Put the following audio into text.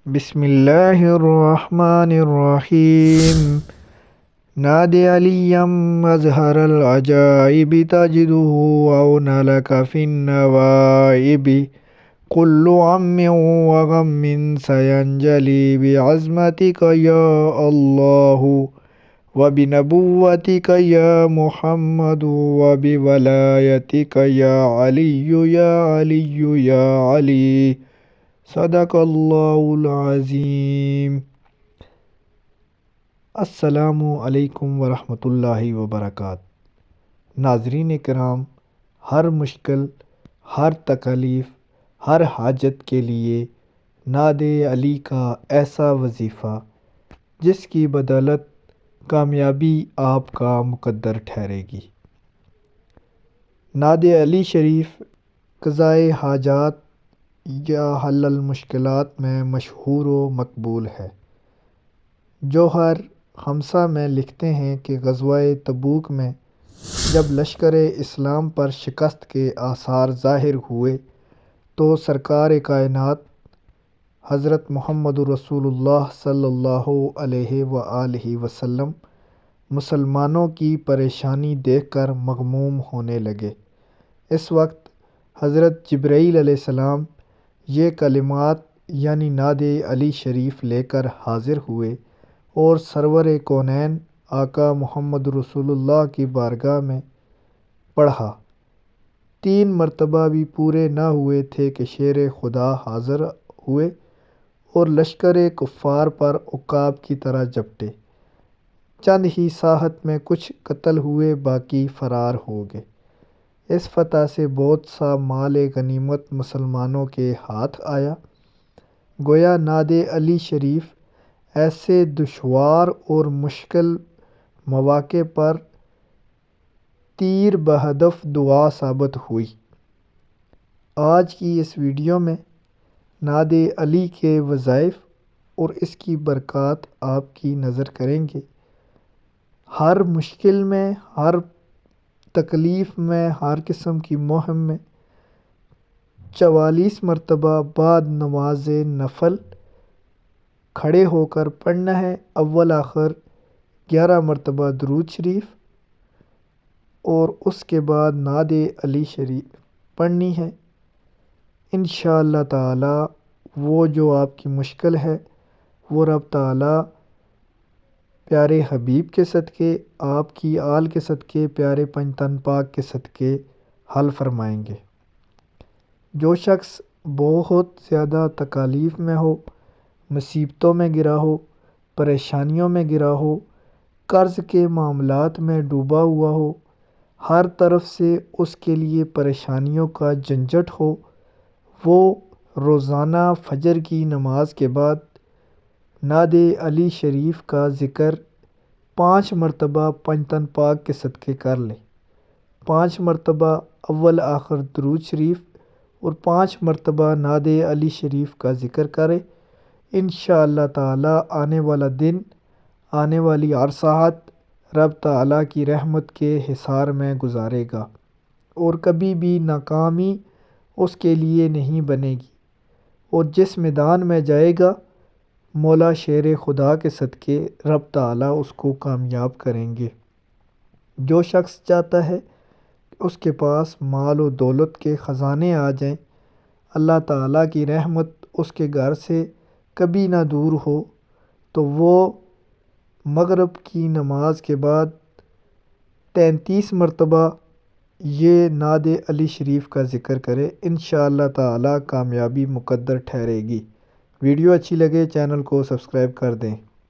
بسم الله الرحمن الرحيم. نادي عليا مظهر العجائب تجده عون لك في النوائب. كل عم وغم سينجلي بعزمتك يا الله، وبنبوتك يا محمد، وبولايتك يا علي يا علي يا علي. صدق اللہ العظیم. السلام علیکم ورحمۃ اللہ وبرکاتہ. ناظرین کرام، ہر مشکل، ہر تکلیف، ہر حاجت کے لیے ناد علی کا ایسا وظیفہ جس کی بدولت کامیابی آپ کا مقدر ٹھہرے گی. ناد علی شریف قضائے حاجات یا حل المشکلات میں مشہور و مقبول ہے. جوہر خمسہ میں لکھتے ہیں کہ غزوہ تبوک میں جب لشکر اسلام پر شکست کے آثار ظاہر ہوئے تو سرکار کائنات حضرت محمد رسول اللہ صلی اللہ علیہ وآلہ وسلم مسلمانوں کی پریشانی دیکھ کر مغموم ہونے لگے. اس وقت حضرت جبرائیل علیہ السلام یہ کلمات یعنی ناد علی شریف لے کر حاضر ہوئے اور سرور کونین آقا محمد رسول اللہ کی بارگاہ میں پڑھا. 3 مرتبہ بھی پورے نہ ہوئے تھے کہ شیر خدا حاضر ہوئے اور لشکر کفار پر عقاب کی طرح جھپٹے. چند ہی ساعت میں کچھ قتل ہوئے، باقی فرار ہو گئے. اس فتح سے بہت سا مال غنیمت مسلمانوں کے ہاتھ آیا. گویا ناد علی شریف ایسے دشوار اور مشکل مواقع پر تیر بہدف دعا ثابت ہوئی. آج کی اس ویڈیو میں ناد علی کے وظائف اور اس کی برکات آپ کی نظر کریں گے. ہر مشکل میں، ہر تکلیف میں، ہر قسم کی مہم میں 44 مرتبہ بعد نماز نفل کھڑے ہو کر پڑھنا ہے. اول آخر 11 مرتبہ درود شریف اور اس کے بعد ناد علی شریف پڑھنی ہے. انشاءاللہ تعالی وہ جو آپ کی مشکل ہے وہ رب تعالی پیارے حبیب کے صدقے، آپ کی آل کے صدقے، پیارے پنجتن پاک کے صدقے حل فرمائیں گے. جو شخص بہت زیادہ تکالیف میں ہو، مصیبتوں میں گرا ہو، پریشانیوں میں گرا ہو، قرض کے معاملات میں ڈوبا ہوا ہو، ہر طرف سے اس کے لیے پریشانیوں کا جھنجٹ ہو، وہ روزانہ فجر کی نماز کے بعد ناد علی شریف کا ذکر 5 مرتبہ پنجتن پاک کے صدقے کر لے. 5 مرتبہ اول آخر درود شریف اور 5 مرتبہ ناد علی شریف کا ذکر کرے. انشاءاللہ تعالی آنے والا دن، آنے والی ہر ساعت رب تعالی کی رحمت کے حصار میں گزارے گا اور کبھی بھی ناکامی اس کے لیے نہیں بنے گی، اور جس میدان میں جائے گا مولا شیر خدا کے صدقے رب تعالی اس کو کامیاب کریں گے. جو شخص چاہتا ہے کہ اس کے پاس مال و دولت کے خزانے آ جائیں، اللہ تعالی کی رحمت اس کے گھر سے کبھی نہ دور ہو، تو وہ مغرب کی نماز کے بعد 33 مرتبہ یہ ناد علی شریف کا ذکر کرے. انشاءاللہ تعالی کامیابی مقدر ٹھہرے گی. ویڈیو اچھی لگے چینل کو سبسکرائب کر دیں.